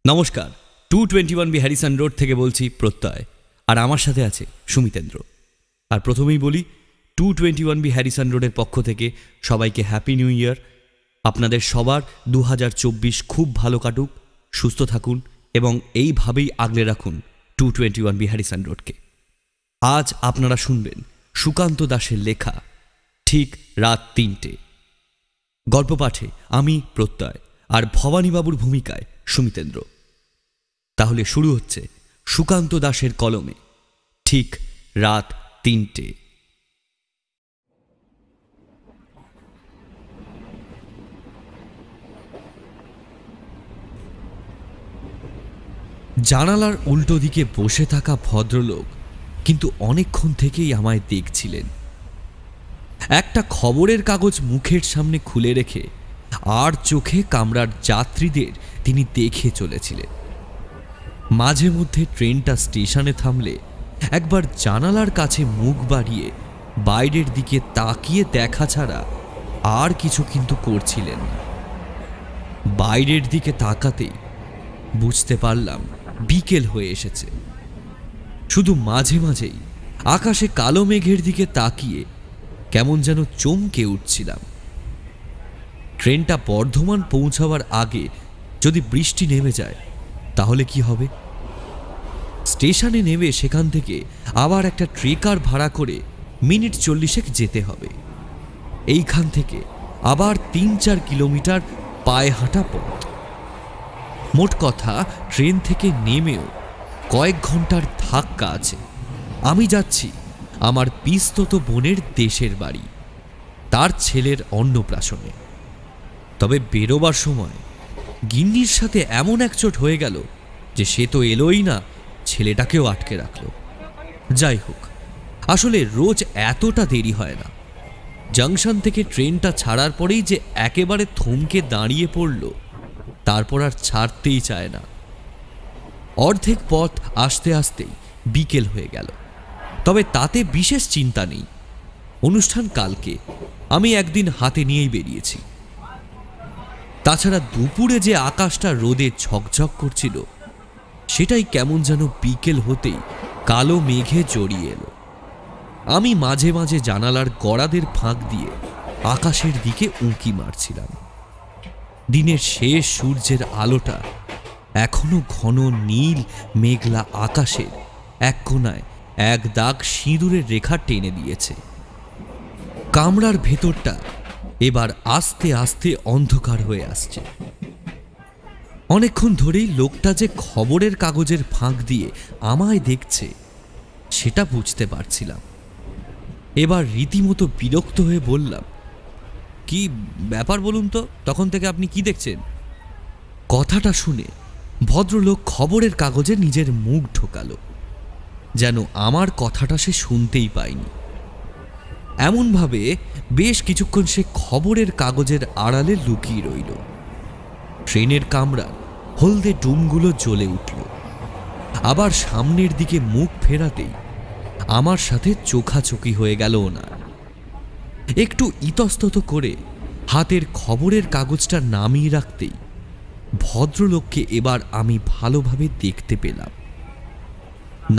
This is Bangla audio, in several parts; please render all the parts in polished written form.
নমস্কার, 221 বি হ্যারিসন রোড থেকে বলছি প্রত্যয়, আর আমার সাথে আছে সুমিতেন্দ্র। আর প্রথমেই বলি, 221 বি হ্যারিসন রোডের পক্ষ থেকে সবাইকে হ্যাপি নিউ ইয়ার। আপনাদের সবার 2024 খুব ভালো কাটুক, সুস্থ থাকুন এবং এইভাবেই আগলে রাখুন 221 বি হ্যারিসন রোডকে। আজ আপনারা শুনবেন সুকান্ত দাসের লেখা ঠিক রাত 3টে। গল্প পাঠে আমি প্রত্যয় আর ভবানীবাবুর ভূমিকায় সুমিতেন্দ্র। তাহলে শুরু হচ্ছে সুকান্ত দাসের কলমে ঠিক রাত 3টে। জানালার উল্টো দিকে বসে থাকা ভদ্রলোক কিন্তু অনেকক্ষণ থেকেই আমায় দেখছিলেন। একটা খবরের কাগজ মুখের সামনে খুলে রেখে আর চোখে কামরার যাত্রীদের তিনি দেখে চলেছিলেন। মাঝে মধ্যে ট্রেনটা স্টেশনে থামলে একবার জানালার কাছে মুখ বাড়িয়ে বাইরের দিকে তাকিয়ে দেখা ছাড়া আর কিছু কিন্তু করছিলেন না। বাইরের দিকে তাকাতেই বুঝতে পারলাম বিকেল হয়ে এসেছে। শুধু মাঝে মাঝেই আকাশে কালো মেঘের দিকে তাকিয়ে কেমন যেন চমকে উঠছিলাম। ট্রেনটা বর্ধমান পৌঁছাবার আগে যদি বৃষ্টি নেমে যায় তাহলে কি হবে? স্টেশনে নেমে সেখান থেকে আবার একটা ট্রেকার ভাড়া করে মিনিট 40 যেতে হবে। এইখান থেকে আবার 3-4 কিলোমিটার পায়ে হাঁটা পথ। মোট কথা ট্রেন থেকে নেমেও কয়েক ঘন্টার ধাক্কা আছে। আমি যাচ্ছি আমার পিস্তত বোনের দেশের বাড়ি, তার ছেলের অন্নপ্রাশনে। তবে বেরোবার সময় গিন্নির সাথে এমন একচোট হয়ে গেল যে সে তো এলোই না, ছেলেটাকেও আটকে রাখল। যাই হোক, আসলে রোজ এতটা দেরি হয় না। জাংশন থেকে ট্রেনটা ছাড়ার পরেই যে একেবারে থমকে দাঁড়িয়ে পড়ল, তারপর আর ছাড়তেই চায় না। অর্ধেক পথ আসতে আসতেই বিকেল হয়ে গেল। তবে তাতে বিশেষ চিন্তা নেই, অনুষ্ঠান কালকে, আমি একদিন হাতে নিয়েই বেরিয়েছি। তাছাড়া দুপুরে যে আকাশটা রোদে ঝকঝক করছিল, সেটাই কেমন যেন বিকেল হতেই কালো মেঘে জড়িয়ে এলো। আমি মাঝে মাঝে জানালার গড়াদের ফাঁক দিয়ে আকাশের দিকে উঁকি মারছিলাম। দিনের শেষ সূর্যের আলোটা এখনো ঘন নীল মেঘলা আকাশের এক কোণায় এক দাগ সিঁদুরের রেখা টেনে দিয়েছে। কামরার ভেতরটা এবার আস্তে আস্তে অন্ধকার হয়ে আসছে। অনেকক্ষণ ধরেই লোকটা যে খবরের কাগজের ফাঁক দিয়ে আমায় দেখছে সেটা বুঝতে পারছিলাম। এবার রীতিমতো বিরক্ত হয়ে বললাম, কি ব্যাপার বলুন তো, তখন থেকে আপনি কি দেখছেন? কথাটা শুনে ভদ্রলোক খবরের কাগজে নিজের মুখ ঢোকালো, যেন আমার কথাটা সে শুনতেই পায়নি। এমনভাবে বেশ কিছুক্ষণ সে খবরের কাগজের আড়ালে লুকিয়ে রইল। ট্রেনের কামরা হলদে ডুমগুলো জ্বলে উঠল। আবার সামনের দিকে মুখ ফেরাতেই আমার সাথে চোখাচোখি হয়ে গেল ওনার। একটু ইতস্তত করে হাতের খবরের কাগজটা নামিয়ে রাখতেই ভদ্রলোককে এবার আমি ভালোভাবে দেখতে পেলাম।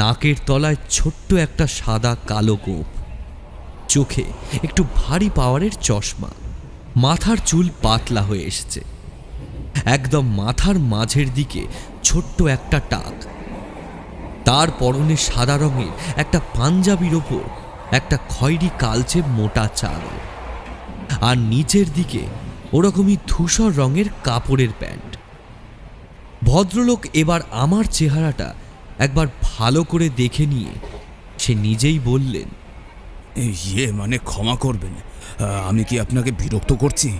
নাকের তলায় ছোট্ট একটা সাদা কালো গোঁফ, চোখে একটু ভারী পাওয়ারের চশমা, মাথার চুল পাতলা হয়ে এসেছে, একদম মাথার মাঝের দিকে ছোট্ট একটা টাক। তার পরনে সাদা রঙের একটা পাঞ্জাবির ওপর একটা খয়েরি কালচে মোটা চাদর, আর নিচের দিকে ওরকমই ধূসর রঙের কাপড়ের প্যান্ট। ভদ্রলোক এবার আমার চেহারাটা একবার ভালো করে দেখে নিয়ে সে নিজেই বললেন, মানে ক্ষমা করবেন, আমি কি আপনাকে বিরক্ত করছি?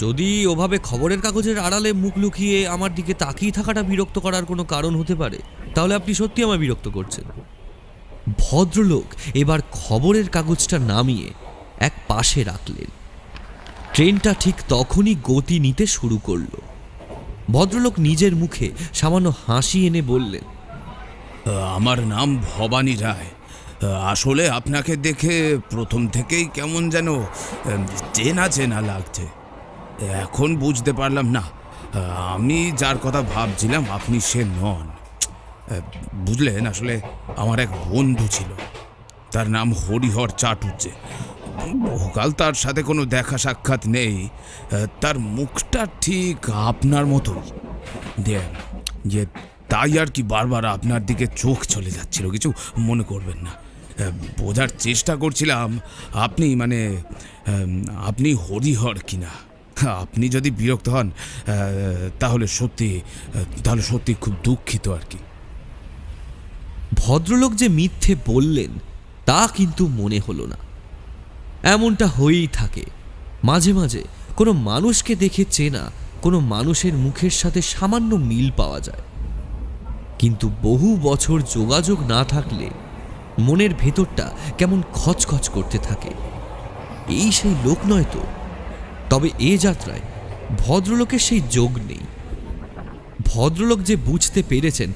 যদি ওভাবে খবরের কাগজের আড়ালে মুখ লুকিয়ে আমার দিকে তাকিয়ে থাকাটা বিরক্ত করার কোনো কারণ হতে পারে, তাহলে আপনি সত্যি আমায় বিরক্ত করছেন। ভদ্রলোক এবার খবরের কাগজটা নামিয়ে এক পাশে রাখলেন। ট্রেনটা ঠিক তখনই গতি নিতে শুরু করল। ভদ্রলোক নিজের মুখে সামান্য হাসি এনে বললেন, আমার নাম ভবানী রায়। আসলে আপনাকে দেখে প্রথম থেকেই কেমন যেন চেনা চেনা লাগছে। এখন বুঝতে পারলাম না আমি যার কথা ভাবছিলাম আপনি সে নন। বুঝলেন, আসলে আমার এক বন্ধু ছিল, তার নাম হরিহর চাটুর্যে। বহুকাল তার সাথে কোনো দেখা সাক্ষাৎ নেই। তার মুখটা ঠিক আপনার মতোই, যে তাই আর কি বারবার আপনার দিকে চোখ চলে যাচ্ছিল। কিছু মনে করবেন না, বোঝার চেষ্টা করছিলাম আপনি হরিহর কিনা। আপনি যদি বিরক্ত হন তাহলে সত্যি খুব দুঃখিত আর কি। ভদ্রলোক যে মিথ্যে বললেন তা কিন্তু মনে হলো না। এমনটা হয়েই থাকে, মাঝে মাঝে কোনো মানুষকে দেখে চেনা কোনো মানুষের মুখের সাথে সামান্য মিল পাওয়া যায়, কিন্তু বহু বছর যোগাযোগ না থাকলে মনের ভেতরটা কেমন খচখচ করতে থাকে। এই সেই লোক নয় তো? তবে এ যাত্রায় ভদ্রলোকের সেই যোগ নেই। ভদ্রলোক যে বুঝতে পেরেছেন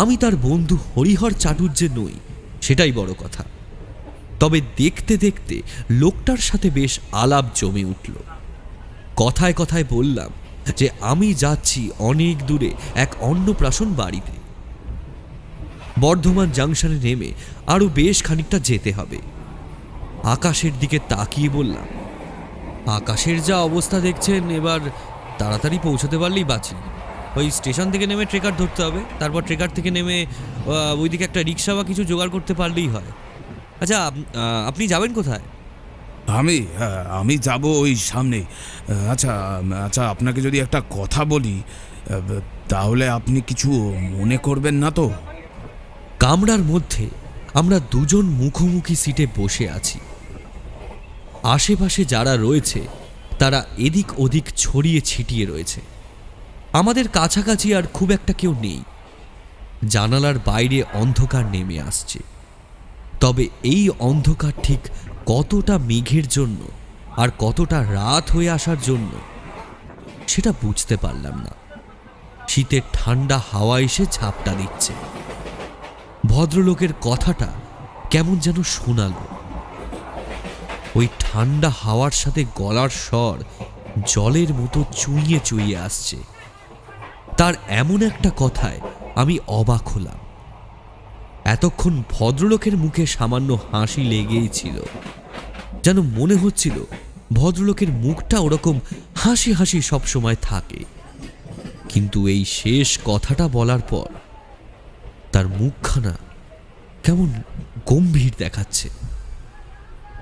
আমি তার বন্ধু হরিহর চাটুর্যে নই, সেটাই বড় কথা। তবে দেখতে দেখতে লোকটার সাথে বেশ আলাপ জমে উঠল। কথায় কথায় বললাম যে আমি যাচ্ছি অনেক দূরে এক অন্নপ্রাশন বাড়িতে। বর্ধমান জাংশনে নেমে আরও বেশ খানিকটা যেতে হবে। আকাশের দিকে তাকিয়ে বললাম, আকাশের যা অবস্থা দেখছেন, এবার তাড়াতাড়ি পৌঁছতে পারলেই বাঁচি। ওই স্টেশন থেকে নেমে ট্রেকার ধরতে হবে, তারপর ট্রেকার থেকে নেমে ওইদিকে একটা রিক্সা বা কিছু জোগাড় করতে পারলেই হয়। আচ্ছা, আপনি যাবেন কোথায়? আমি যাব ওই সামনে। আচ্ছা, আপনাকে যদি একটা কথা বলি তাহলে আপনি কিছু মনে করবেন না তো? কামরার মধ্যে আমরা দুজন মুখোমুখি সিটে বসে আছি। আশেপাশে যারা রয়েছে তারা এদিক ওদিক ছড়িয়ে ছিটিয়ে রয়েছে। আমাদের কাছাকাছি আর খুব একটা কেউ নেই। জানালার বাইরে অন্ধকার নেমে আসছে, তবে এই অন্ধকার ঠিক কতটা মেঘের জন্য আর কতটা রাত হয়ে আসার জন্য সেটা বুঝতে পারলাম না। শীতের ঠান্ডা হাওয়া এসে ঝাপটা দিচ্ছে। ভদ্রলোকের কথাটা কেমন যেন শোনালো। ওই ঠান্ডা হাওয়ার সাথে গলার স্বর জলের মতো চুইয়ে চুইয়ে আসছে। তার এমন একটা কথায় আমি অবাক হলাম। এতক্ষণ ভদ্রলোকের মুখে সামান্য হাসি লেগেই ছিল, যেন মনে হচ্ছিল ভদ্রলোকের মুখটা ওরকম হাসি হাসি সবসময় থাকে। কিন্তু এই শেষ কথাটা বলার পর তার মুখখানা কেমন গম্ভীর দেখাচ্ছে।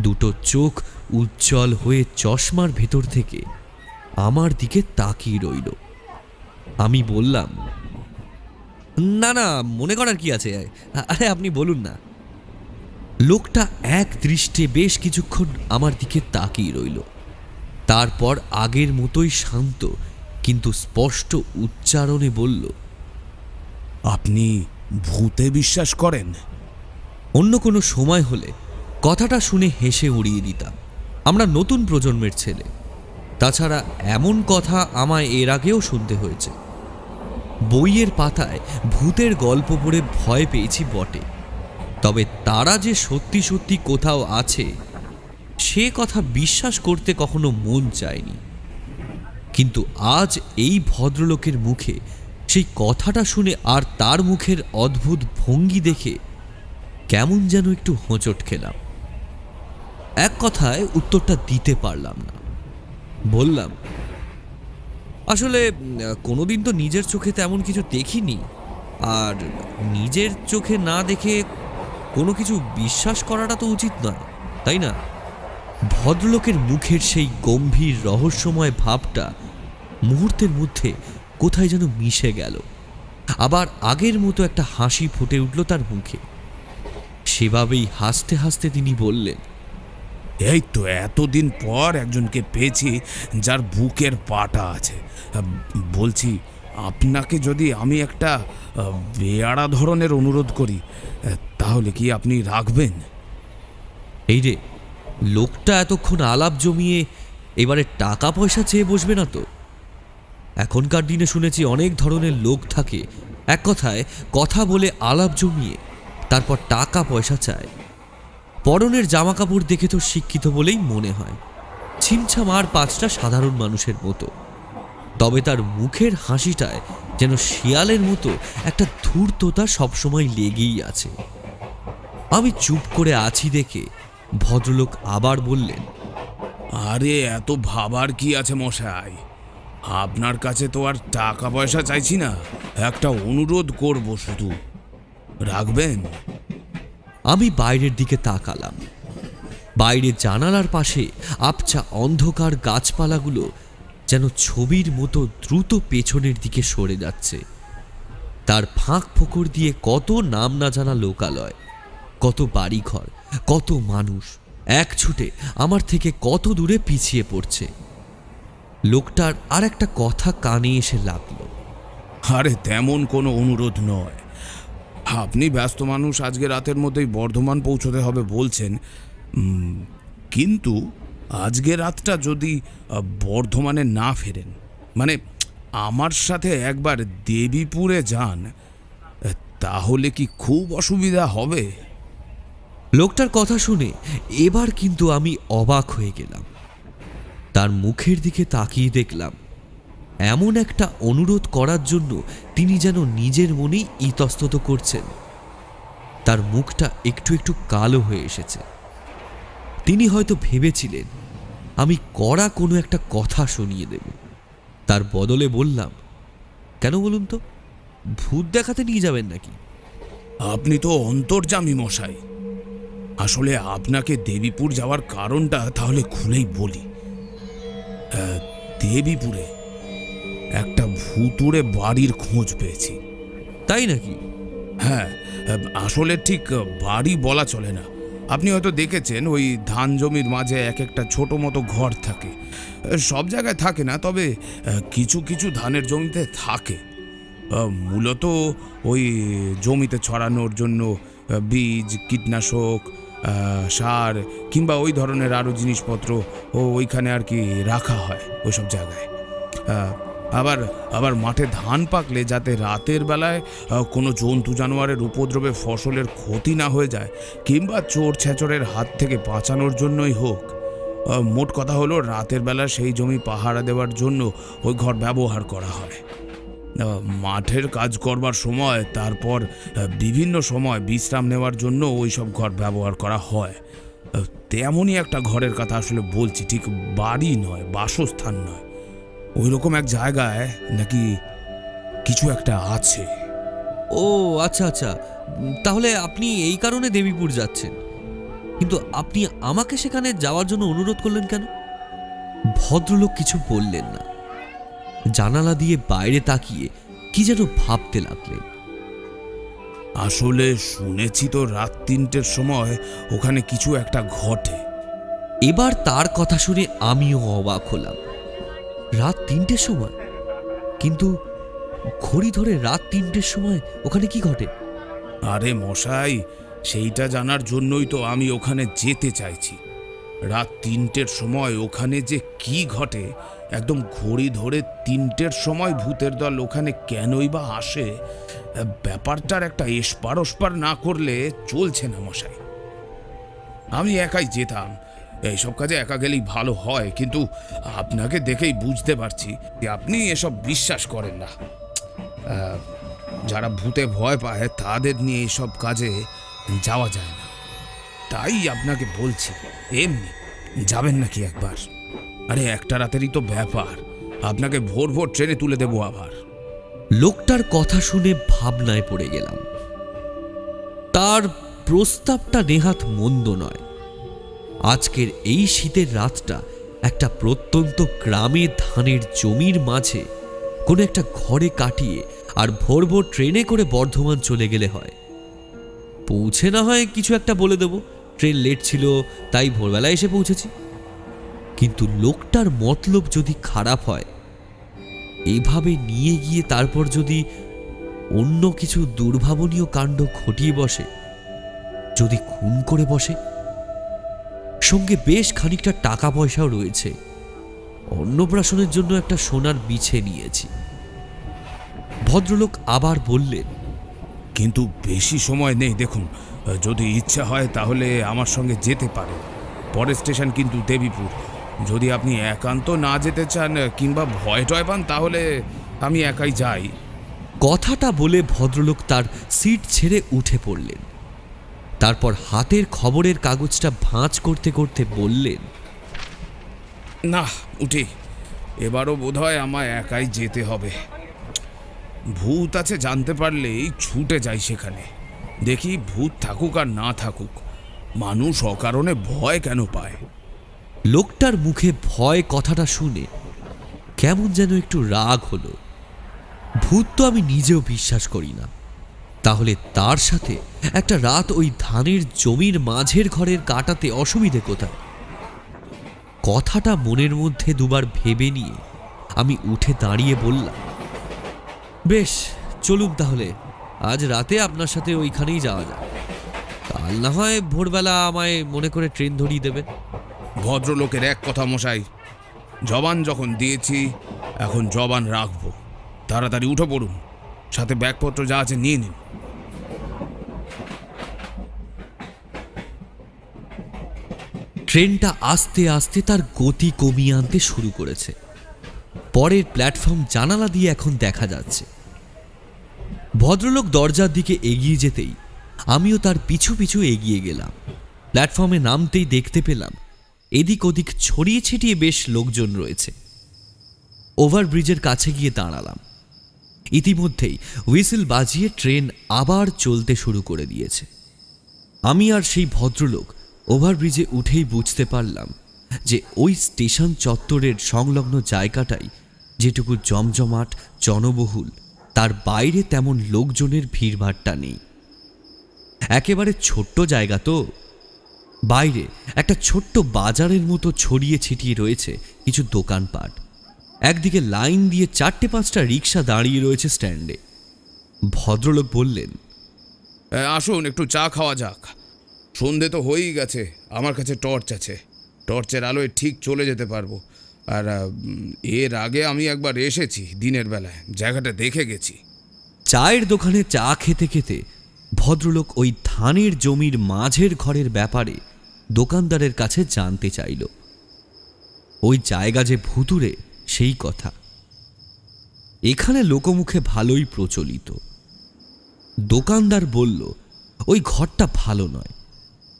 দুটো চোখ উজ্জ্বল হয়ে চশমার ভেতর থেকে আমার দিকে তাকিয়ে রইল। আমি বললাম, না না, মনে করার কি আছে, আরে আপনি বলুন না। লোকটা এক দৃষ্টে বেশ কিছুক্ষণ আমার দিকে তাকিয়ে রইল। তারপর আগের মতোই শান্ত কিন্তু স্পষ্ট উচ্চারণে বলল, আপনি ভূতে বিশ্বাস করেন? অন্য কোনো সময় হলে কথাটা শুনে হেসে উড়িয়ে দিতাম। আমরা নতুন প্রজন্মের ছেলে, তাছাড়া এমন কথা আমায় এর আগেও শুনতে হয়েছে। বইয়ের পাতায় ভূতের গল্প পড়ে ভয় পেয়েছি বটে, তবে তারা যে সত্যি সত্যি কোথাও আছে সে কথা বিশ্বাস করতে কখনো মন চায়নি। কিন্তু আজ এই ভদ্রলোকের মুখে সেই কথাটা শুনে আর তার মুখের অদ্ভুত ভঙ্গি দেখে কেমন যেন একটু হোঁচট খেলাম। এক কথায় উত্তরটা দিতে পারলাম না। বললাম, আসলে কোনোদিন তো নিজের চোখে তেমন কিছু দেখিনি, আর নিজের চোখে না দেখে কোনো কিছু বিশ্বাস করাটা তো উচিত নয়, তাই না? ভদ্রলোকের মুখের সেই গম্ভীর রহস্যময় ভাবটা মুহূর্তের মধ্যে কোথায় যেন মিশে গেল। আবার আগের মতো একটা হাসি ফুটে উঠল তার মুখে। সেভাবেই হাসতে হাসতে তিনি বললেন, এই তো এতদিন পর একজনকে পেয়েছি যার বুকের পাটা আছে। বলছি, আপনাকে যদি আমি একটা বেয়াড়া ধরনের অনুরোধ করি তাহলে কি আপনি রাখবেন? এই রে, লোকটা এতক্ষণ আলাপ জমিয়ে এবারে টাকা পয়সা চেয়ে বসবে না তো? এখনকার দিনে শুনেছি অনেক ধরনের লোক থাকে, এক কথায় কথা বলে আলাপ জমিয়ে তারপর টাকা পয়সা চায়। পরনের জামা কাপড় দেখে তো শিক্ষিত বলেই মনে হয়, ছিমছাম আর পাঁচটা সাধারণ মানুষের মতো। তবে তার মুখের হাসিটায় যেন শিয়ালের মতো একটা ধূর্ততা সবসময় লেগেই আছে। আমি চুপ করে আছি দেখে ভদ্রলোক আবার বললেন, আরে এত ভাবার কি আছে মশাই, আপনার কাছে তো আর টাকা পয়সা চাইছি না, একটা অনুরোধ করব শুধু, রাখবেন? আমি বাইরের দিকে তাকালাম। বাইরে জানালার পাশে আবছা অন্ধকার গাছপালাগুলো যেন ছবির মতো দ্রুত পেছনের দিকে সরে যাচ্ছে। তার ফাঁক ফোকর দিয়ে কত নাম না জানা লোকালয়, কত বাড়িঘর, কত মানুষ এক ছুটে আমার থেকে কত দূরে পিছিয়ে পড়ছে। লোকটার আর একটা কথা কানে এসে লাগলো, আরে তেমন কোনো অনুরোধ নয়, আপনি ব্যস্ত মানুষ, আজকে রাতের মধ্যেই বর্ধমান পৌঁছতে হবে বলছেন, কিন্তু আজকে রাতটা যদি বর্ধমানে না ফেরেন, মানে আমার সাথে একবার দেবীপুরে যান, তাহলে কি খুব অসুবিধা হবে? লোকটার কথা শুনে এবার কিন্তু আমি অবাক হয়ে গেলাম। তার মুখের দিকে তাকিয়ে দেখলাম এমন একটা অনুরোধ করার জন্য তিনি যেন নিজের মনেই ইতস্তত করছেন। তার মুখটা একটু একটু কালো হয়ে এসেছে। তিনি হয়তো ভেবেছিলেন আমি কড়া কোনো একটা কথা শুনিয়ে দেব। তার বদলে বললাম, কেন বলুন তো, ভূত দেখাতে নিয়ে যাবেন নাকি? আপনি তো অন্তর্যামী মশাই, আসলে আপনাকে দেবীপুর যাওয়ার কারণটা তাহলে খুলেই বলি। দেবীপুরে একটা ভুতুড়ে বাড়ির খোঁজ পেয়েছি। তাই নাকি? হ্যাঁ, আসলে ঠিক বাড়ি বলা চলে না, আপনি হয়তো দেখেছেন ওই ধান জমির মাঝে এক একটা ছোট মতো ঘর থাকে, সব জায়গায় থাকে না, তবে কিছু কিছু ধানের জমিতে থাকে। মূলত ওই জমিতে ছড়ানোর জন্য বীজ, কীটনাশক, সার কিংবা ওই ধরনের আরও জিনিসপত্র ওইখানে আর কি রাখা হয় ওইসব জায়গায়। আবার আবার মাঠে ধান পাকলে যাতে রাতের বেলায় কোনো জন্তু জানোয়ারের উপদ্রবে ফসলের ক্ষতি না হয়ে যায়, কিংবা চোর ছেচরের হাত থেকে বাঁচানোর জন্যই হোক, মোট কথা হলো রাতের বেলা সেই জমি পাহারা দেওয়ার জন্য ওই ঘর ব্যবহার করা হয়। মাঠের কাজ করবার সময়, তারপর বিভিন্ন সময় বিশ্রাম নেওয়ার জন্য ওই সব ঘর ব্যবহার করা হয়। তেমনই একটা ঘরের কথা আসলে বলছি, ঠিক বাড়ি নয়, বাসস্থান নয়, ওই রকম এক জায়গায় নাকি কিছু একটা আছে। ও আচ্ছা আচ্ছা, তাহলে আপনি এই কারণে দেবীপুর যাচ্ছেন, কিন্তু আপনি আমাকে সেখানে যাওয়ার জন্য অনুরোধ করলেন কেন? ভদ্রলোক কিছু বললেন না। জানালা দিয়ে বাইরে তাকিয়ে কি যেন ভাবতে লাগলেন। আসলে শুনেছি তো রাত ৩টের সময় ওখানে কিছু একটা ঘটে। এবার তার কথা শুনে আমিও অবাক হলাম। রাত ৩টের সময়? কিন্তু ঘড়ি ধরে রাত ৩টের সময় ওখানে কি ঘটে? আরে মশাই, সেইটা জানার জন্যই তো আমি ওখানে যেতে চাইছি। রাত ৩টের সময় ওখানে যে কি ঘটে, একদম ঘড়ি ধরে ৩টের সময় ভূতের দল ওখানে কেনই বা আসে, ব্যাপারটার একটা এসপার ওসপার না করলে চলছে না মশাই। আমি একাই যেতাম, এইসব কাজে একা গেলেই ভালো হয়, কিন্তু আপনাকে দেখেই বুঝতে পারছি যে আপনি এসব বিশ্বাস করেন না। যারা ভূতে ভয় পায় তাদের নিয়ে এসব কাজে যাওয়া যায় না, তাই আপনাকে বলছি, এমনি যাবেন নাকি একবার? আরে একটা রাতেরই তো ব্যাপার, আপনাকে ভোর ভোর ট্রেনে তুলে দেবো আবার। লোকটার কথা শুনে ভাবনায় পড়ে গেলাম। তার প্রস্তাবটা নেহাত মন্দ নয়। আজকের এই শীতের রাতটা একটা প্রত্যন্ত গ্রামে ধানের জমির মাঝে কোনো একটা ঘরে কাটিয়ে আর ভোর ভোর ট্রেনে করে বর্ধমান চলে গেলে হয়। পৌঁছে না হয় কিছু একটা বলে দেব, ট্রেন লেট ছিল তাই ভোরবেলা এসে পৌঁছেছি। কিন্তু লোকটার মতলব যদি খারাপ হয়, এইভাবে নিয়ে গিয়ে তারপর যদি অন্য কিছু দুর্ভাবনীয় কাণ্ড ঘটিয়ে বসে, যদি খুন করে বসে, সঙ্গে বেশ খানিকটা টাকা পয়সাও রয়েছে, অন্নপ্রাশনের জন্য একটা সোনার বিছে নিয়েছি। ভদ্রলোক আবার বললেন, কিন্তু বেশি সময় নেই, দেখুন যদি ইচ্ছা হয় তাহলে আমার সঙ্গে যেতে পারে। পরের স্টেশন কিন্তু দেবীপুর, যদি আপনি একান্ত না যেতে চান কিংবা ভয় টয় পান তাহলে আমি একাই যাই। কথাটা বলে ভদ্রলোক তার সিট ছেড়ে উঠে পড়লেন। তারপর হাতের খবরের কাগজটা ভাঁজ করতে করতে বললেন, না উঠি, এবারও বোধহয় আমায় একাই যেতে হবে। ভূত আছে জানতে পারলেই ছুটে যাই সেখানে। দেখি ভূত থাকুক আর না থাকুক, মানুষ অকারণে ভয় কেন পায়। লোকটার মুখে ভয় কথাটা শুনে কেমন যেন একটু রাগ হলো। ভূত তো আমি নিজেও বিশ্বাস করি না, তাহলে তার সাথে একটা রাত ওই ধানের জমির মাঝের ঘরের কাটাতে অসুবিধে কোথায়? কথাটা মনের মধ্যে দুবার ভেবে নিয়ে আমি উঠে দাঁড়িয়ে বললাম, বেশ চলুক তাহলে, আজ রাতে আপনার সাথে ওইখানেই যাওয়া যায়। কাল না হয় ভোরবেলা আমায় মনে করে ট্রেন ধরিয়ে দেবেন। ভদ্রলোকের এক কথা মশাই, জবান যখন দিয়েছি এখন জবান রাখবো। তাড়াতাড়ি উঠে পড়ুন, সাথে ব্যাগপত্র যা আছে নিয়ে নিন। ট্রেনটা আস্তে আস্তে তার গতি কমিয়ে আনতে শুরু করেছে। পরের প্ল্যাটফর্ম জানালা দিয়ে এখন দেখা যাচ্ছে। ভদ্রলোক দরজার দিকে এগিয়ে যেতেই আমিও তার পিছু পিছু এগিয়ে গেলাম। প্ল্যাটফর্মে নামতেই দেখতে পেলাম এদিক ওদিক ছড়িয়ে ছিটিয়ে বেশ লোকজন রয়েছে। ওভারব্রিজের কাছে গিয়ে দাঁড়ালাম। ইতিমধ্যেই হুইসেল বাজিয়ে ট্রেন আবার চলতে শুরু করে দিয়েছে। আমি আর সেই ভদ্রলোক ওভারব্রিজে উঠেই বুঝতে পারলাম যে ওই স্টেশন চত্বরের সংলগ্ন জায়গাটাই যেটুকু জমজমাট জনবহুল, তার বাইরে তেমন লোকজনের ভিড়ভাট্টা নেই। একেবারে ছোট্ট জায়গা তো। বাইরে একটা ছোট্ট বাজারের মতো ছড়িয়ে ছিটিয়ে রয়েছে কিছু দোকানপাট। একদিকে লাইন দিয়ে 4-5টা রিক্সা দাঁড়িয়ে রয়েছে স্ট্যান্ডে। ভদ্রলোক বললেন, আসুন একটু চা খাওয়া যাক। সন্ধে তো হয়েই গেছে, আমার কাছে টর্চ আছে, টর্চের আলোয় ঠিক চলে যেতে পারবো। আর এর আগে আমি একবার এসেছি দিনের বেলায়, জায়গাটা দেখে গেছি। চায়ের দোকানে চা খেতে খেতে ভদ্রলোক ওই ধানের জমির মাঝের ঘরের ব্যাপারে দোকানদারের কাছে জানতে চাইল। ওই জায়গা যে ভুতুড়ে সেই কথা এখানে লোকমুখে ভালোই প্রচলিত। দোকানদার বলল, ওই ঘরটা ভালো নয়।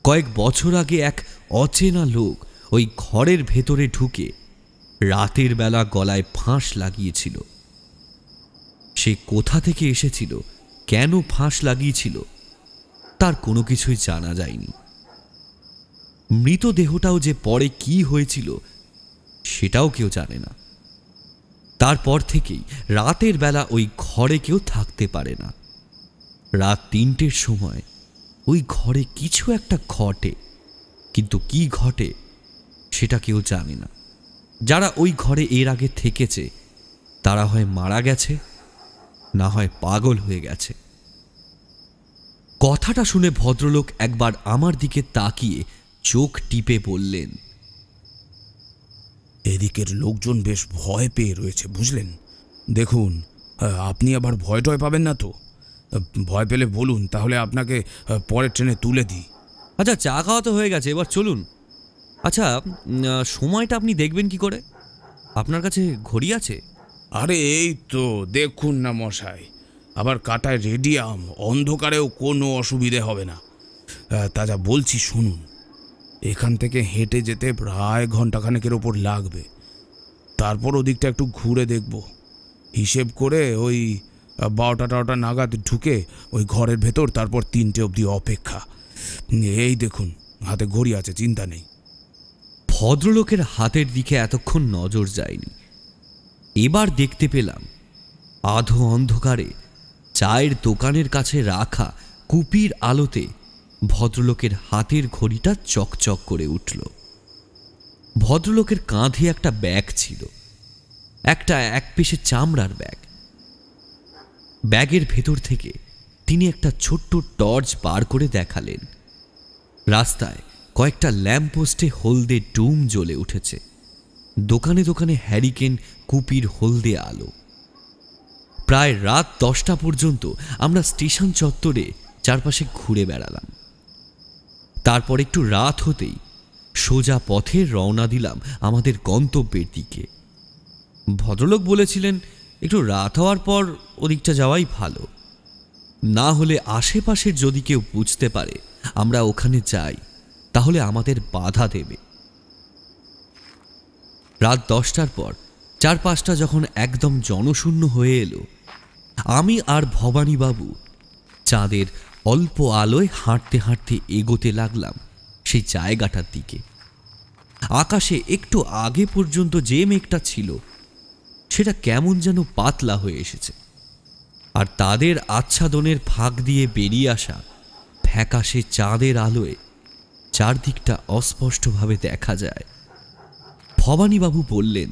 কয়েক বছর আগে এক অচেনা লোক ওই ঘরের ভেতরে ঢুকে রাতের বেলা গলায় ফাঁস লাগিয়েছিল। সে কোথা থেকে এসেছিল, কেন ফাঁস লাগিয়েছিল, তার কোনো কিছুই জানা যায়নি। মৃতদেহটাও যে পরে কি হয়েছিল সেটাও কেউ জানে না। তারপর থেকেই রাতের বেলা ওই ঘরে কেউ থাকতে পারে না। রাত 3টের সময় ওই ঘরে কিছু একটা ঘটে, কিন্তু কি ঘটে সেটা কেউ জানে না। যারা ওই ঘরে এর আগে থেকেছে তারা হয় মারা গেছে, না হয় পাগল হয়ে গেছে। কথাটা শুনে ভদ্রলোক একবার আমার দিকে তাকিয়ে চোখ টিপে বললেন, এদিকের লোকজন বেশ ভয় পেয়ে রয়েছে বুঝলেন। দেখুন, আপনি আবার ভয় টয় পাবেন না তো? ভয় পেলে বলুন, তাহলে আপনাকে পরের ট্রেনে তুলে দিই। আচ্ছা, চা খাওয়া তো হয়ে গেছে, এবার চলুন। আচ্ছা, সময়টা আপনি দেখবেন কি করে? আপনার কাছে ঘড়ি আছে? আরে এই তো দেখুন না মশাই, আবার কাটায় রেডিয়াম, অন্ধকারেও কোনো অসুবিধে হবে না। তা যা বলছি শুনুন, এখান থেকে হেঁটে যেতে প্রায় ঘন্টাখানেকের ওপর লাগবে। তারপর ওদিকটা একটু ঘুরে দেখব। হিসেব করে ওই 12টা নাগাদ ঢুকে ওই ঘরের ভেতর, তারপর 3টে অবধি অপেক্ষা। এই দেখুন হাতে ঘড়ি আছে, চিন্তা নেই। ভদ্রলোকের হাতের দিকে এতক্ষণ নজর যায়নি। এবার দেখতে পেলাম আধো অন্ধকারে চায়ের দোকানের কাছে রাখা কুপির আলোতে ভদ্রলোকের হাতের ঘড়িটা চকচক করে উঠল। ভদ্রলোকের কাঁধে একটা ব্যাগ ছিল, একটা এক পিসে চামড়ার ব্যাগ। ব্যাগের ভেতর থেকে তিনি একটা ছোট্ট টর্চ বার করে দেখালেন। রাস্তায় কয়েকটা ল্যাম্পপোস্টে হলদে ডুম জ্বলে উঠেছে। দোকানে দোকানে হ্যারিকেন, কুপির হলদে আলো। প্রায় রাত 10টা পর্যন্ত আমরা স্টেশন চত্বরে চারপাশে ঘুরে বেড়ালাম। তারপর একটু রাত হতেই সোজা পথে রওনা দিলাম আমাদের গন্তব্যের দিকে। ভদ্রলোক বলেছিলেন একটু রাত হওয়ার পর ওদিকটা যাওয়াই ভালো, না হলে আশেপাশের যদি কেউ বুঝতে পারে আমরা ওখানে যাই তাহলে আমাদের বাধা দেবে। রাত 10টার পর চারপাশটা যখন একদম জনশূন্য হয়ে এলো, আমি আর ভবানীবাবু চাঁদের অল্প আলোয় হাঁটতে হাঁটতে এগোতে লাগলাম সেই জায়গাটার দিকে। আকাশে একটু আগে পর্যন্ত যে মেঘটা ছিল সেটা কেমন যেন পাতলা হয়ে এসেছে, আর তাদের আচ্ছাদনের ফাঁক দিয়ে বেরিয়ে আসা ফ্যাকাশে চাঁদের আলোয় চারদিকটা অস্পষ্টভাবে দেখা যায়। ভবানীবাবু বললেন,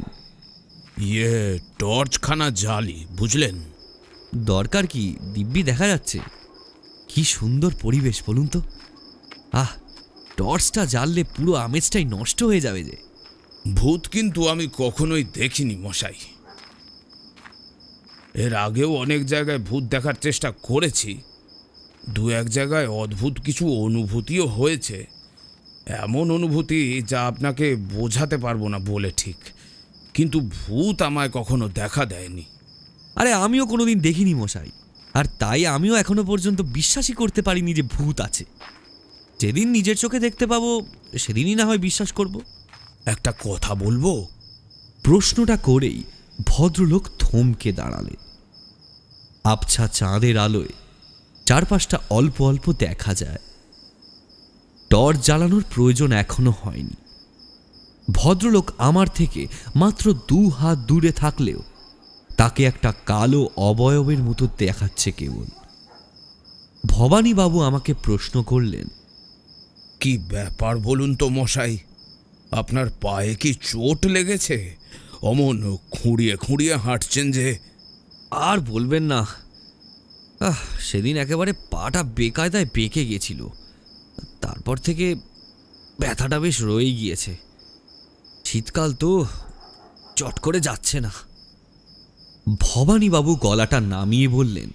টর্চখানা জ্বালি, বুঝলেন? দরকার কি, দিব্যি দেখা যাচ্ছে। কি সুন্দর পরিবেশ বলুন তো। টর্চটা জ্বাললে পুরো আমেজটাই নষ্ট হয়ে যাবে যে। ভূত কিন্তু আমি কখনোই দেখিনি মশাই। এর আগেও অনেক জায়গায় ভূত দেখার চেষ্টা করেছি, দু এক জায়গায় অদ্ভুত কিছু অনুভূতিও হয়েছে। এমন অনুভূতি যা আপনাকে বোঝাতে পারবো না বলে ঠিক, কিন্তু ভূত আমায় কখনো দেখা দেয়নি। আরে আমিও কোনোদিন দেখিনি মশাই, আর তাই আমিও এখনো পর্যন্ত বিশ্বাসই করতে পারিনি যে ভূত আছে। যেদিন নিজের চোখে দেখতে পাবো সেদিনই না হয় বিশ্বাস করব। একটা কথা বলবো? প্রশ্নটা করেই ভদ্রলোক থমকে দাঁড়ালেন। আবছা চাঁদের আলোয় চারপাশটা অল্প অল্প দেখা যায়। টর্চ জ্বালানোর প্রয়োজন এখনো হয়নি। ভদ্রলোক আমার থেকে মাত্র 2 হাত দূরে থাকলেও তাকে একটা কালো অবয়বের মতো দেখাচ্ছে কেবল। ভবানীবাবু আমাকে প্রশ্ন করলেন, কি ব্যাপার বলুন তো মশাই, আপনার পায়ে কি চোট লেগেছে? অমন খুঁড়িয়ে খুঁড়িয়ে হাঁটছেন যে। আর বলবেন না, সেদিন একেবারে পাটা বেকায়দায় বেঁকে গেছিল, তারপর থেকে ব্যথাটা বেশ রয়ে গিয়েছে। শীতকাল তো, চট করে যাচ্ছে না। ভবানীবাবু গলাটা নামিয়ে বললেন,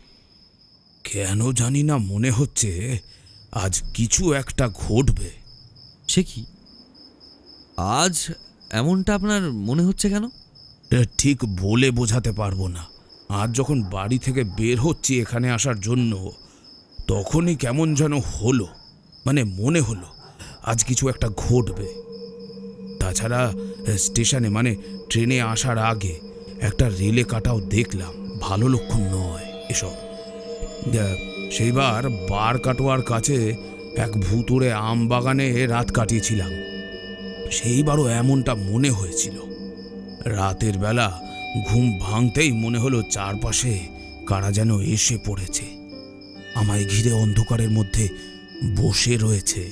কেন জানি না মনে হচ্ছে আজ কিছু একটা ঘটবে। সে কি, আজ এমনটা আপনার মনে হচ্ছে কেন? ঠিক বলে বোঝাতে পারবো না। আজ যখন বাড়ি থেকে বের হচ্ছি এখানে আসার জন্য, তখনই কেমন যেন হলো, মানে মনে হলো আজ কিছু একটা ঘটবে। তাছাড়া স্টেশনে মানে ট্রেনে আসার আগে একটা রেলে কাটাও দেখলাম, ভালো লক্ষণ নয় এসব। সেইবার বার কাটোয়ার কাছে এক ভুতুড়ে আম বাগানে রাত কাটিয়েছিলাম, সেইবারও এমনটা মনে হয়েছিল। রাতের বেলা ঘুম ভাঙতেই মনে হলো চারপাশে কারা যেন এসে পড়েছে, আমায় ঘিরে অন্ধকারের মধ্যে বসে রয়েছে,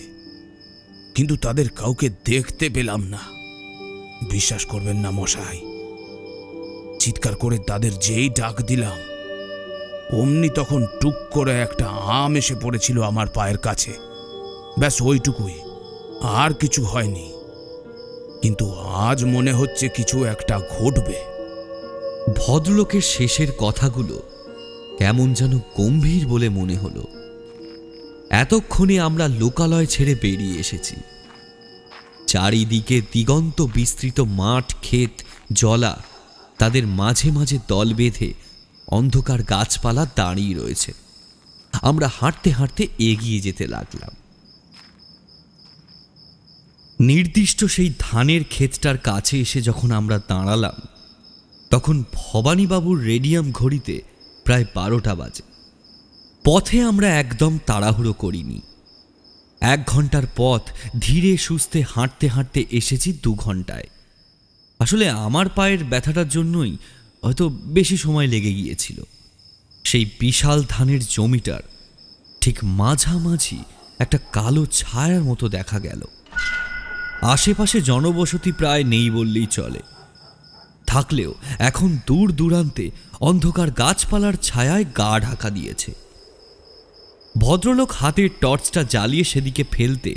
কিন্তু তাদের কাউকে দেখতে পেলাম না। বিশ্বাস করবেন না মশাই, চিৎকার করে তাদের যেই ডাক দিলাম, অমনি তখন টুক করে একটা আম এসে পড়েছিল আমার পায়ের কাছে। ব্যাস ওইটুকুই, আর কিছু হয়নি। কিন্তু আজ মনে হচ্ছে কিছু একটা ঘটবে। ভদ্রলোকের শেষের কথাগুলো কেমন যেন গম্ভীর বলে মনে হলো। এতক্ষণে আমরা লোকালয় ছেড়ে বেরিয়ে এসেছি। চারিদিকে দিগন্ত বিস্তৃত মাঠ, ক্ষেত, জলা, তাদের মাঝে মাঝে দল বেঁধে অন্ধকার গাছপালা দাঁড়িয়ে রয়েছে। আমরা হাঁটতে হাঁটতে এগিয়ে যেতে লাগলাম। নির্দিষ্ট সেই ধানের ক্ষেতটার কাছে এসে যখন আমরা দাঁড়ালাম, তখন ভবানীবাবুর রেডিয়াম ঘড়িতে প্রায় 12টা বাজে। পথে আমরা একদম তাড়াহুড়ো করিনি। 1 ঘন্টার পথ ধীরে সুস্থে হাঁটতে হাঁটতে এসেছি 2 ঘন্টায়। আসলে আমার পায়ের ব্যথাটার জন্যই হয়তো বেশি সময় লেগে গিয়েছিল। সেই বিশাল ধানের জমিটার ঠিক মাঝামাঝি একটা কালো ছায়ার মতো দেখা গেল। আশেপাশে জনবসতি প্রায় নেই বললেই চলে, থাকলেও এখন দূর দূরান্তে অন্ধকার গাছপালার ছায়ায় গা ঢাকা দিয়েছে। ভদ্রলোক হাতের টর্চটা জ্বালিয়ে সেদিকে ফেলতে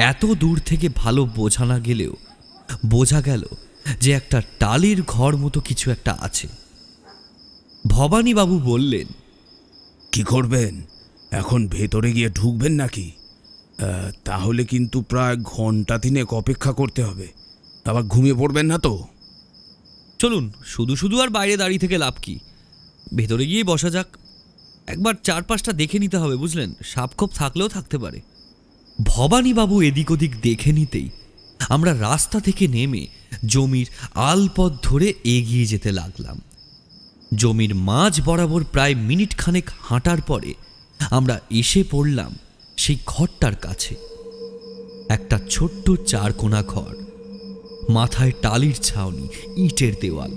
এত দূর থেকে ভালো বোঝা না গেলেও বোঝা গেল যে একটা টালির ঘর মতো কিছু একটা আছে। ভবানীবাবু বললেন, কি করবেন এখন? ভেতরে গিয়ে ঢুকবেন নাকি? তাহলে কিন্তু প্রায় ঘন্টা তিনেক অপেক্ষা করতে হবে। আবার ঘুমিয়ে পড়বেন না তো? চলুন, শুধু শুধু আর বাইরে দাঁড়িয়ে থেকে লাভ কি, ভেতরে গিয়ে বসা যাক। একবার চারপাশটা দেখে নিতে হবে, বুঝলেন, সাপখোপ থাকলেও থাকতে পারে। ভবানীবাবু এদিক ওদিক দেখে নিতেই আমরা রাস্তা থেকে নেমে জমির আলপথ ধরে এগিয়ে যেতে লাগলাম। জমির মাঝ বরাবর প্রায় মিনিট খানেক হাঁটার পরে আমরা এসে পড়লাম সেই ঘরটার কাছে। একটা ছোট্ট চারকোনা ঘর, মাথায় টালির ছাউনি, ইটের দেওয়াল,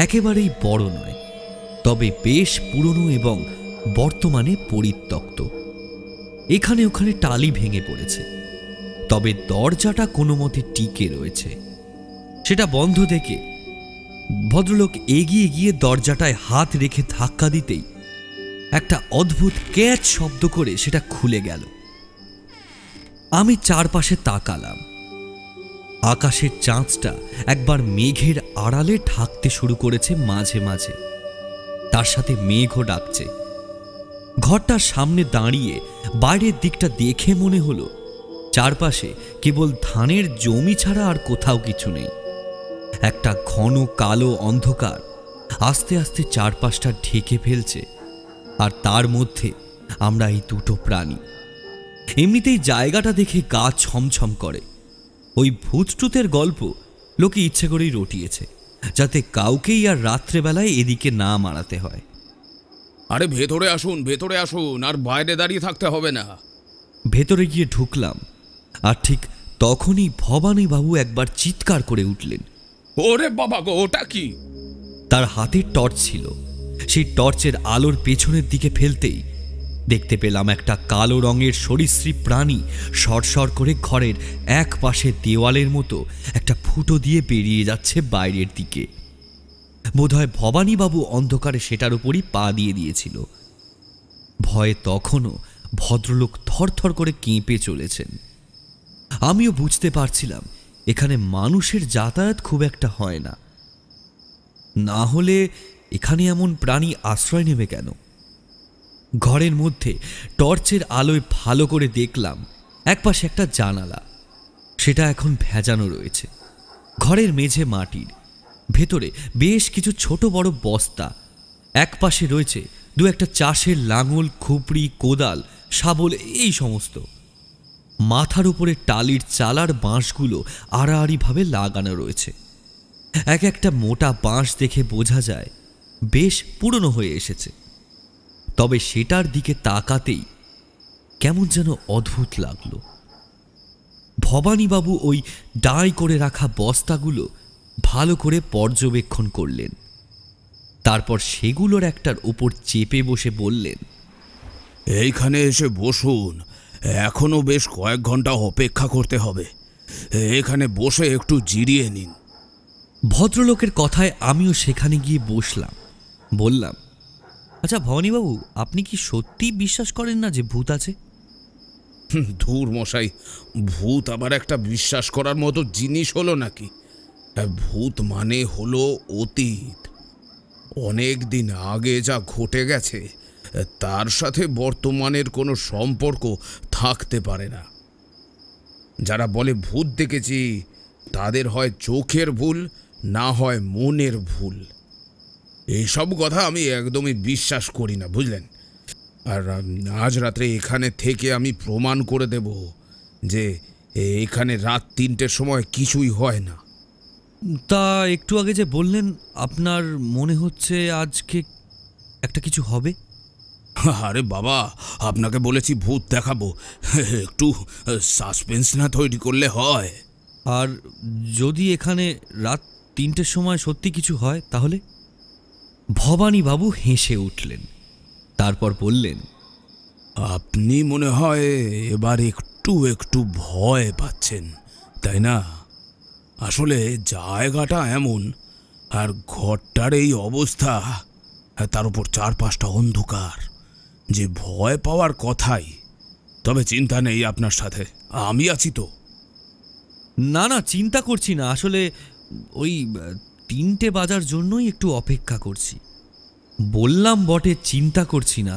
একেবারেই বড় নয়, তবে বেশ পুরনো এবং বর্তমানে পরিত্যক্ত। এখানে ওখানে টালি ভেঙে পড়েছে, তবে দরজাটা কোনো মতে টিকে রয়েছে। সেটা বন্ধ দেখে ভদ্রলোক এগিয়ে গিয়ে দরজাটায় হাত রেখে ধাক্কা দিতেই একটা অদ্ভুত ক্যাচ শব্দ করে সেটা খুলে গেল। আমি চারপাশে তাকালাম। আকাশের চাঁদটা একবার মেঘের আড়ালে ঢাকতে শুরু করেছে মাঝে মাঝে, তার সাথে মেঘও ডাকছে। ঘরটার সামনে দাঁড়িয়ে বাইরের দিকটা দেখে মনে হলো চারপাশে কেবল ধানের জমি ছাড়া আর কোথাও কিছু নেই। একটা ঘন কালো অন্ধকার আস্তে আস্তে চারপাশটা ঢেকে ফেলছে, আর তার মধ্যে আমরা এই দুটো প্রাণী। এমনিতেই জায়গাটা দেখে গা ছমছম করে। ওই ভূতটুতের গল্প লোকে ইচ্ছে করেই রটিয়েছে, যাতে কাউকেই আর রাত্রেবেলায় এদিকে না মারাতে হয়। আরে ভেতরে আসুন, ভেতরে আসুন, আর বাইরে দাঁড়িয়ে থাকতে হবে না। ভেতরে গিয়ে ঢুকলাম, আর ঠিক তখনই ভবানীবাবু একবার চিৎকার করে উঠলেন। ওরে বাবা গো, ওটা কি? তার হাতে টর্চ ছিল। সেই টর্চের আলোর পেছনের দিকে ফেলতেই দেখতে পেলাম একটা কালো রঙের সরীসৃপ প্রাণী সরসর করে ঘরের এক পাশে দেওয়ালের মতো একটা ফুটো দিয়ে বেরিয়ে যাচ্ছে বাইরের দিকে। বোধহয় ভবানীবাবু অন্ধকারে সেটার উপরই পা দিয়ে দিয়েছিল। ভয়ে তখনও ভদ্রলোক থরথর করে কেঁপে চলেছেন। আমিও বুঝতে পারছিলাম এখানে মানুষের যাতায়াত খুব একটা হয় না, না হলে এখানে এমন প্রাণী আশ্রয় নেবে কেন? ঘরের মধ্যে টর্চের আলোয় ভালো করে দেখলাম একপাশে একটা জানালা, সেটা এখন ভেজানো রয়েছে। ঘরের মেঝে মাটির, ভেতরে বেশ কিছু ছোট বড় বস্তা। একপাশে রয়েছে দু একটা চাষের লাঙল, খুপড়ি, কোদাল, শাবল, এই সমস্ত। মাথার উপরে টালির চালার বাঁশগুলো আড়াআড়িভাবে লাগানো রয়েছে। এক একটা মোটা বাঁশ দেখে বোঝা যায় বেশ পুরনো হয়ে এসেছে, তবে সেটার দিকে তাকাতেই কেমন যেন অদ্ভুত লাগলো। ভবানীবাবু ওই ডাঁই করে রাখা বস্তাগুলো ভালো করে পর্যবেক্ষণ করলেন, তারপর সেগুলোর একটার উপর চেপে বসে বললেন, এইখানে এসে বসুন, এখনো বেশ কয়েক ঘন্টা অপেক্ষা করতে হবে। এখানে বসে একটু জিরিয়ে নিন। ভদ্রলোকের কথায় আমিও সেখানে গিয়ে বসলাম। বললাম, আচ্ছা ভবানীবাবু, আপনি কি সত্যি বিশ্বাস করেন না যে ভূত আছে? ধুর মশাই, ভূত আবার একটা বিশ্বাস করার মতো জিনিস হলো নাকি? ভূত মানে হলো অতীত। অনেক দিন আগে যা ঘটে গেছে তার সাথে বর্তমানের কোনো সম্পর্ক থাকতে পারে না। যারা বলে ভূত দেখেছি তাদের হয় চোখের ভুল, না হয় মনের ভুল। এইসব কথা আমি একদমই বিশ্বাস করি না, বুঝলেন? আর আজ রাত্রে এখানে থেকে আমি প্রমাণ করে দেব যে এখানে রাত 3টের সময় কিছুই হয় না। তা একটু আগে যে বললেন আপনার মনে হচ্ছে আজকে একটা কিছু হবে। আরে বাবা, আপনাকে বলেছি ভূত দেখাবো, একটু সাসপেন্স না তৈরি করলে হয়? আর যদি এখানে রাত 3টের সময় সত্যি কিছু হয় তাহলে? ভবানীবাবু হেসে উঠলেন, তারপর বললেন, আপনি মনে হয় এবার একটু একটু ভয় পাচ্ছেন, তাই না? আসলে জায়গাটা এমন, আর ঘরটার এই অবস্থা, তার উপর চারপাশটা অন্ধকার, যে ভয় পাওয়ার কথাই। তবে চিন্তা নেই আপনার সাথে, আমি আছি তো। না না, চিন্তা করছি না, আসলে ওই 3টে বাজার জন্যই একটু অপেক্ষা করছি। বললাম বটে চিন্তা করছি না,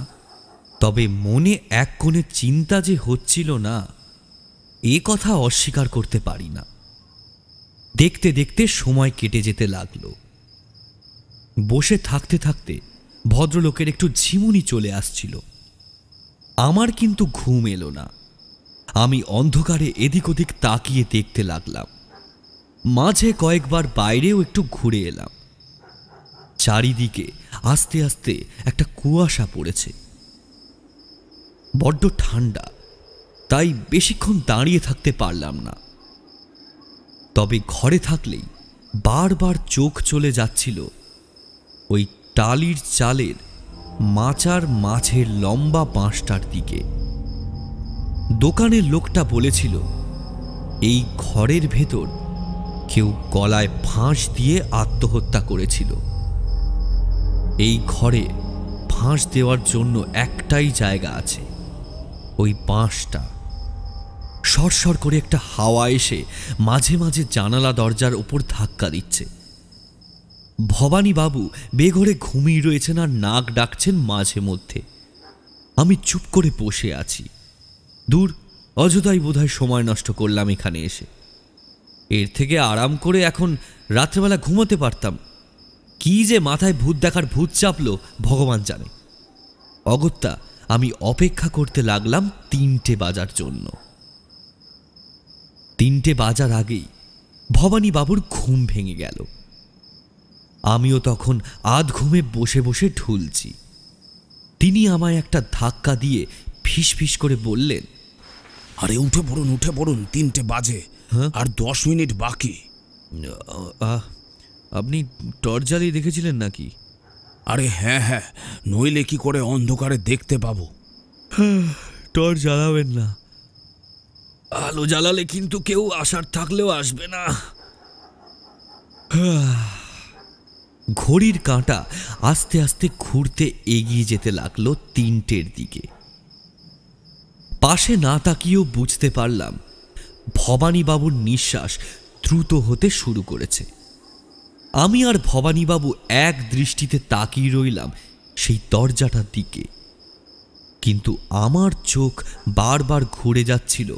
তবে মনে এক কোণে চিন্তা যে হচ্ছিল না এ কথা অস্বীকার করতে পারি না। দেখতে দেখতে সময় কেটে যেতে লাগলো। বসে থাকতে থাকতে ভদ্রলোকের একটু ঝিমুনি চলে আসছিল। আমার কিন্তু ঘুম এলো না। আমি অন্ধকারে এদিক ওদিক তাকিয়ে দেখতে লাগলাম। মাঝে কয়েকবার বাইরেও একটু ঘুরে এলাম। চারিদিকে আস্তে আস্তে একটা কুয়াশা পড়েছে। বড্ড ঠান্ডা, তাই বেশিক্ষণ দাঁড়িয়ে থাকতে পারলাম না। তবে ঘরে থাকলেই বারবার চোখ চলে যাচ্ছিল ওই টালির চালের মাচার মাঝের লম্বা বাঁশটার দিকে। দোকানের লোকটা বলেছিল এই ঘরের ভেতর কেউ গলায় ফাঁস দিয়ে আত্মহত্যা করেছিল। এই ঘরে ফাঁস দেওয়ার জন্য একটাই জায়গা আছে, ওই বাঁশটা। সরসর করে একটা হাওয়া এসে মাঝে মাঝে জানালা দরজার উপর ধাক্কা দিচ্ছে। ভবানী বাবু বেঘরে ঘুমিয়ে রয়েছেন আর নাক ডাকছেন মাঝে মধ্যে। আমি চুপ করে বসে আছি। দূর, অযথাই বোধহয় সময় নষ্ট করলাম এখানে এসে। এর থেকে আরাম করে এখন রাত্রেবেলা ঘুমোতে পারতাম। কি যে মাথায় ভূত দেখার ভূত চাপলো ভগবান জানে। অগত্যা আমি অপেক্ষা করতে লাগলাম 3টে বাজার জন্য। 3টে বাজার আগেই ভবানী বাবুর ঘুম ভেঙে গেল। আমিও তখন আধ ঘুমে বসে বসে ঢুলছি। তিনি আমায় একটা ধাক্কা দিয়ে ফিস ফিস করে বললেন, আরে উঠে পড়ুন, 3টে বাজে। আর 10 মিনিট বাকি। আপনি টর্চ জ্বালিয়ে দেখেছিলেন নাকি? আরে হ্যাঁ, নইলে কি করে অন্ধকারে দেখতে পাবো? টর্চ জ্বালাবেন না, আলো জ্বালালে কিন্তু কেউ আসার থাকলেও আসবে না। ঘড়ির কাঁটা আস্তে আস্তে ঘুরতে এগিয়ে যেতে লাগলো 3টের দিকে। পাশে না তাকিয়েও বুঝতে পারলাম ভবানীবাবুর নিঃশ্বাস দ্রুত হতে শুরু করেছে। আমি আর ভবানীবাবু এক দৃষ্টিতে তাকিয়ে রইলাম সেই দরজাটার দিকে। কিন্তু আমার চোখ বারবার ঘুরে যাচ্ছিল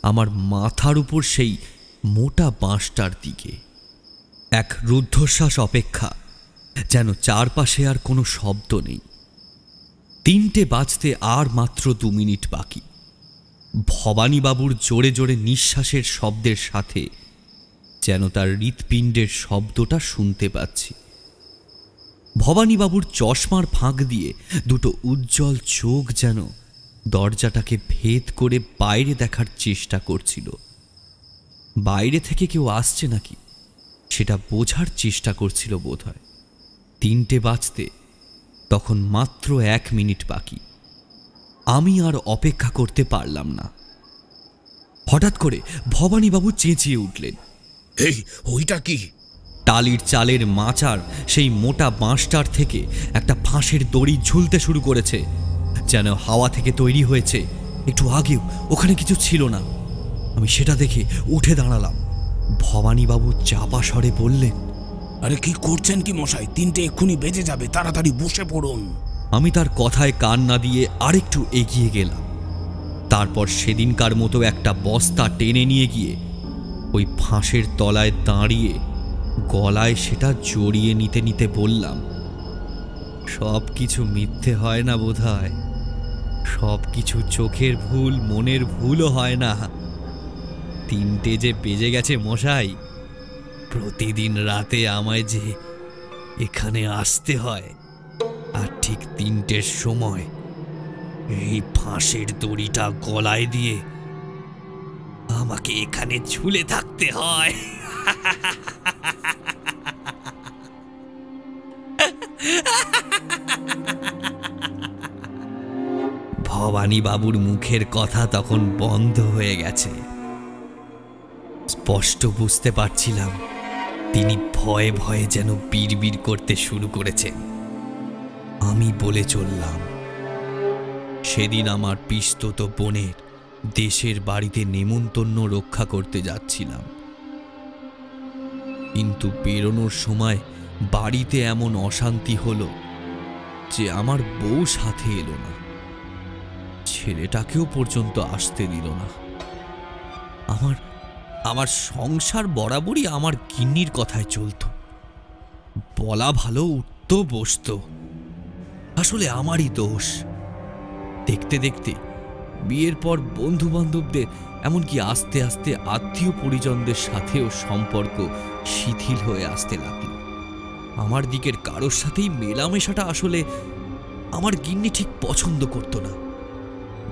আমার মাথার উপর সেই মোটা বাঁশটার দিকে। এক রুদ্ধশ্বাস অপেক্ষা, যেন চারপাশে আর কোনো শব্দ নেই। 3টে বাজতে আর মাত্র 2 মিনিট বাকি। ভবানীবাবুর জোরে জোরে নিঃশ্বাসের শব্দের সাথে যেন তার হৃৎপিণ্ডের শব্দটা শুনতে পাচ্ছি। ভবানীবাবুর চশমার ফাঁক দিয়ে দুটো উজ্জ্বল চোখ যেন দরজাটাকে ভেদ করে বাইরে দেখার চেষ্টা করছিল। বাইরে থেকে কেউ আসছে নাকি সেটা বোঝার চেষ্টা করছিল বোধহয়। 3টে বাজতে তখন মাত্র 1 মিনিট বাকি। আমি আর অপেক্ষা করতে পারলাম না। হঠাৎ করে ভবানীবাবু চেঁচিয়ে উঠলেন, এই ওইটা কি? টালির চালের মাচার সেই মোটা বাঁশটার থেকে একটা ফাঁসের দড়ি ঝুলতে শুরু করেছে, যেন হাওয়া থেকে তৈরি হয়েছে। একটু আগেও ওখানে কিছু ছিল না। আমি সেটা দেখে উঠে দাঁড়ালাম। ভবানীবাবু চাপা স্বরে বললেন, আরে কি করছেন কি মশাই? 3টে এক্ষুনি বেজে যাবে, তাড়াতাড়ি বসে পড়ুন। আমি তার কথায় কান না দিয়ে আরেকটু এগিয়ে গেলাম। তারপর সেদিনকার মতো একটা বস্তা টেনে নিয়ে গিয়ে ওই ফাঁসের তলায় দাঁড়িয়ে গলায় সেটা জড়িয়ে নিতে নিতে বললাম, সব কিছু মিথ্যে হয় না বোধহয়, সব কিছু চোখের ভুল, মনের ভুলও হয় না। 3টে যে বেজে গেছে মশাই, প্রতিদিন রাতে আমায় যে এখানে আসতে হয়, আর ঠিক 3টের সময় এই ফাঁসের দড়িটা গলায় দিয়ে আমাকে এখানে ঝুলে থাকতে হয়। ভবানীবাবুর মুখের কথা তখন বন্ধ হয়ে গেছে। স্পষ্ট বুঝতে পারছিলাম তিনি ভয়ে ভয়ে যেন বিড়বিড় করতে শুরু করেছেন। আমি বলে চললাম, সেদিন আমার পিস্তত বোনের দেশের বাড়িতে নেমন্তন্ন রক্ষা করতে যাচ্ছিলাম, কিন্তু বেরোনোর সময় বাড়িতে এমন অশান্তি হলো যে আমার বউ সাথে এলো না, ছেলেটাকেও পর্যন্ত আসতে দিল না। আমার আমার সংসার বরাবরই আমার গিন্নির কথায় চলত। বলা ভালো, উঠতো বসতো। আসলে আমারই দোষ। দেখতে দেখতে বিয়ের পর বন্ধু বান্ধবদের, এমনকি আস্তে আস্তে আত্মীয় পরিজনদের সাথেও সম্পর্ক শিথিল হয়ে আসতে লাগলো। আমার দিকের কারোর সাথেই মেলামেশাটা আসলে আমার গিন্নি ঠিক পছন্দ করতো না।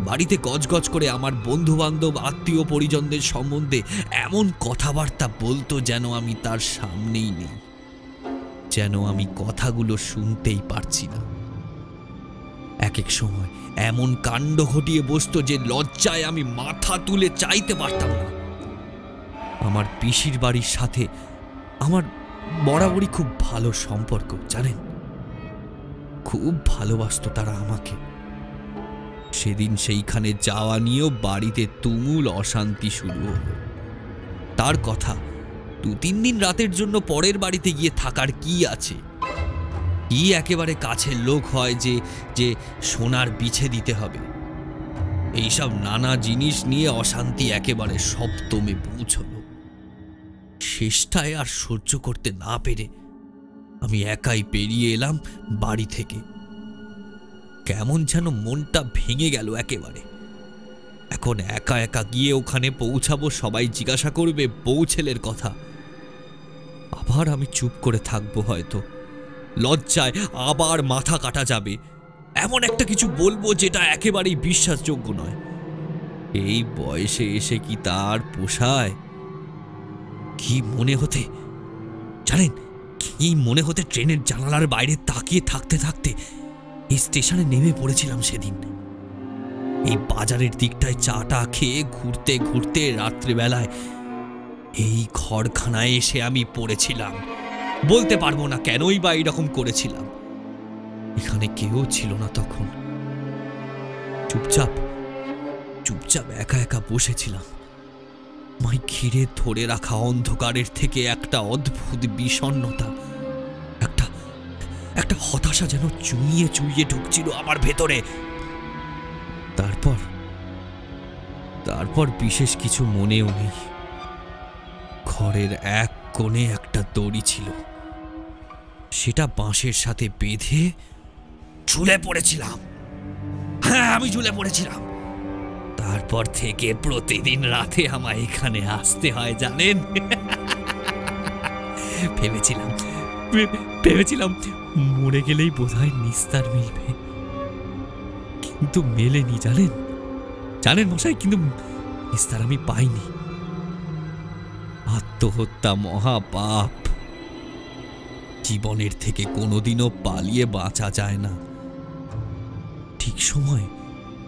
বাড়িতে গজগজ করে আমার বন্ধু বান্ধব আত্মীয় পরিজনদের সম্বন্ধে এমন কথাবার্তা বলতো যেন আমি তার সামনেই নেই, যেন আমি কথাগুলো শুনতেই পারছি না। এক এক সময় এমন কাণ্ড ঘটিয়ে বসতো যে লজ্জায় আমি মাথা তুলে চাইতে পারতাম না। আমার পিসির বাড়ির সাথে আমার বরাবরই খুব ভালো সম্পর্ক, জানেন। খুব ভালোবাসতো তারা আমাকে। সেদিন সেইখানে যাওয়া নিয়েও বাড়িতে তুমুল অশান্তি শুরু হলো। তার কথা, 2-3 দিন রাতের জন্য পরের বাড়িতে গিয়ে থাকার কি আছে? কি একেবারে কাছের লোক হয় যে যে সোনার বিছে দিতে হবে? এইসব নানা জিনিস নিয়ে অশান্তি একেবারে সপ্তমে পৌঁছল। শেষটায় আর সহ্য করতে না পেরে আমি একাই বেরিয়ে এলাম বাড়ি থেকে। কেমন যেন মনটা ভেঙে গেল একেবারে। এখন একা একা গিয়ে ওখানে পৌঁছাবো, সবাই জিজ্ঞাসা করবে বউ ছেলের কথা। আবার আমি চুপ করে থাকবো, হয়তো লজ্জায় আবার মাথা কাটা যাবে। এমন একটা কিছু বলবো যেটা একেবারেই বিশ্বাসযোগ্য নয়। এই বয়সে এসে কি তার পোষায়? কি মনে হতে, জানেন, কি মনে হতে ট্রেনের জানালার বাইরে তাকিয়ে থাকতে থাকতে এই স্টেশনে নেমে পড়েছিলাম সেদিন। এই বাজারের দিকটায় চাটা খেয়ে ঘুরতে ঘুরতে রাত্রিবেলায় এই ঘরখানায় এসে আমি পড়েছিলাম। বলতে পারবো না কেনই বা এরকম করেছিলাম। এখানে কেউ ছিল না তখন। চুপচাপ চুপচাপ একা একা বসেছিলাম। আমায় ঘিরে ধরে রাখা অন্ধকারের থেকে একটা অদ্ভুত বিষণ্ণতা, একটা হতাশা যেন চুইয়ে চুইয়ে ঢুকছিল আমার ভেতরে। তারপর বিশেষ কিছু মনেও নেই। ঘরের এক কোণে একটা দড়ি ছিল, সেটা বাঁশের সাথে বেঁধে ঝুলে পড়েছিলাম। হ্যাঁ, আমি ঝুলে পড়েছিলাম। তারপর থেকে প্রতিদিন রাতে আমায় এখানে আসতে হয়, জানেন। ভেবেছিলাম মরে গেলেই বোধহয় নিস্তার মিলবে, কিন্তু মেলেনি। জানেন মশাই, কিন্তু নিস্তার আমি পাইনি। আত্মহত্যা মহাপাপ। জীবনের থেকে কোনোদিনও পালিয়ে বাঁচা যায় না। ঠিক সময়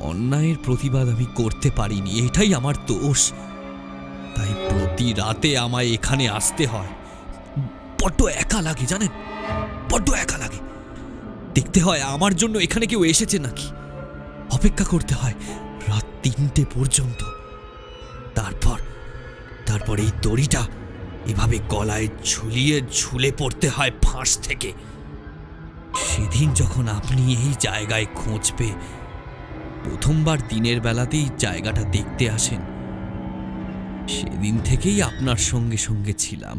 অন্যায়ের প্রতিবাদ আমি করতে পারিনি, এটাই আমার দোষ। তাই প্রতি রাতে আমায় এখানে আসতে হয়। বড্ড একা লাগে, জানেন, বড্ড একা লাগে। দেখতে হয় আমার জন্য এখানে কেউ এসেছে নাকি। অপেক্ষা করতে হয় রাত 3টে পর্যন্ত। তারপর এই দড়িটা এভাবে গলায় ঝুলিয়ে ঝুলে পড়তে হয় ফাঁস থেকে। সেদিন যখন আপনি এই জায়গায় খোঁজ পেয়ে প্রথমবার দিনের বেলাতেই জায়গাটা দেখতে আসেন, সেদিন থেকেই আপনার সঙ্গে সঙ্গে ছিলাম।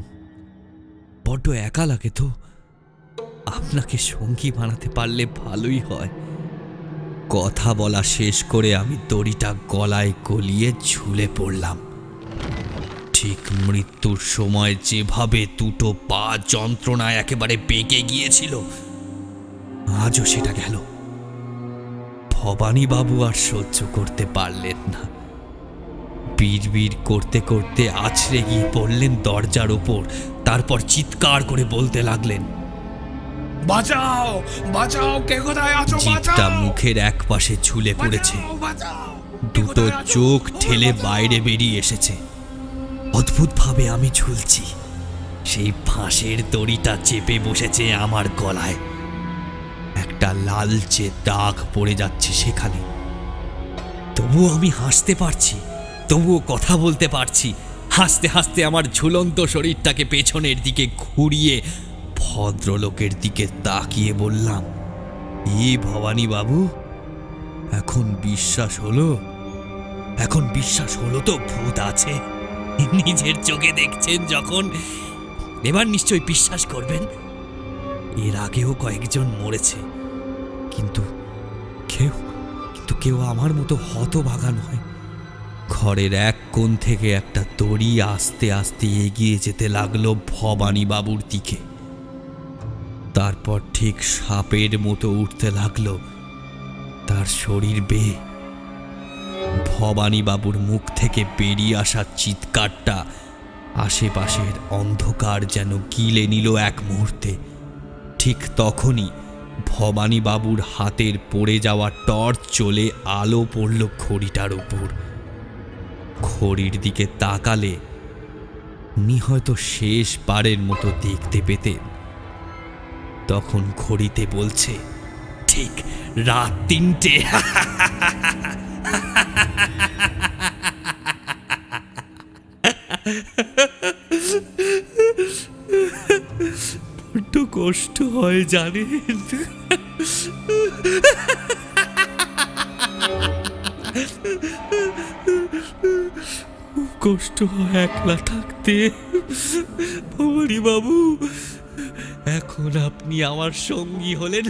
বড্ড একা লাগে তো। আপনাকে সঙ্গী বানাতে পারলে ভালোই হয়। কথা বলা শেষ করে আমি দড়িটা গলায় গলিয়ে ঝুলে পড়লাম। ঠিক মৃত্যুর সময় যেভাবে দুটো পা যন্ত্রণায় একেবারে বেঁকে গিয়েছিল, আজও সেটা গেল। ভবানীবাবু আর সহ্য করতে পারলেন না। বিড়বিড় করতে করতে আছড়ে গিয়ে পড়লেন দরজার ওপর। তারপর চিৎকার করে বলতে লাগলেন, বাঁচাও বাঁচাও, কে কোথায় আছো? জিভটা মুখের এক পাশে ঝুলে পড়েছে, দুটো চোখ ঠেলে বাইরে বেরিয়ে এসেছে। অদ্ভুতভাবে আমি ঝুলছি। সেই ফাঁসের দড়িটা চেপে বসেছে আমার গলায়। একটা লালচে দাগ পড়ে যাচ্ছে সেখানে। তবুও আমি হাসতে পারছি, তবুও কথা বলতে পারছি। হাসতে হাসতে আমার ঝুলন্ত শরীরটাকে পেছনের দিকে ঘুরিয়ে ভদ্রলোকের দিকে তাকিয়ে বললাম, ভবানীবাবু, এখন বিশ্বাস হলো? তো ভূত আছে? নিজের চোখে দেখছেন যখন, এবার নিশ্চয়ই বিশ্বাস করবেন। এর আগেও কয়েকজন মরেছে, কিন্তু কেউ আমার মতো হতভাগা নয়। ঘরের এক কোণ থেকে একটা দড়ি আস্তে আস্তে এগিয়ে যেতে লাগলো ভবানী বাবুর দিকে। তারপর ঠিক সাপের মতো উঠতে লাগলো তার শরীর বেয়ে। ভবানী বাবুর মুখ থেকে বেরিয়ে আসা চিৎকারটা আশেপাশের অন্ধকার যেন গিলে নিল এক মুহূর্তে। ঠিক তখনই ভবানী বাবুর হাতের পড়ে যাওয়া টর্চ চলে আলো পড়ল ঘড়িটার উপর। ঘড়ির দিকে তাকালে উনি হয়তো শেষবারের মতো দেখতে পেতেন। তখন ঘড়িতে বলছে ঠিক রাত ৩টে। বড্ড কষ্ট হয় জানেন, খুব কষ্ট হয় একলা থাকতে। ভবানী বাবু, এখন আপনি আমার সঙ্গী হলেন।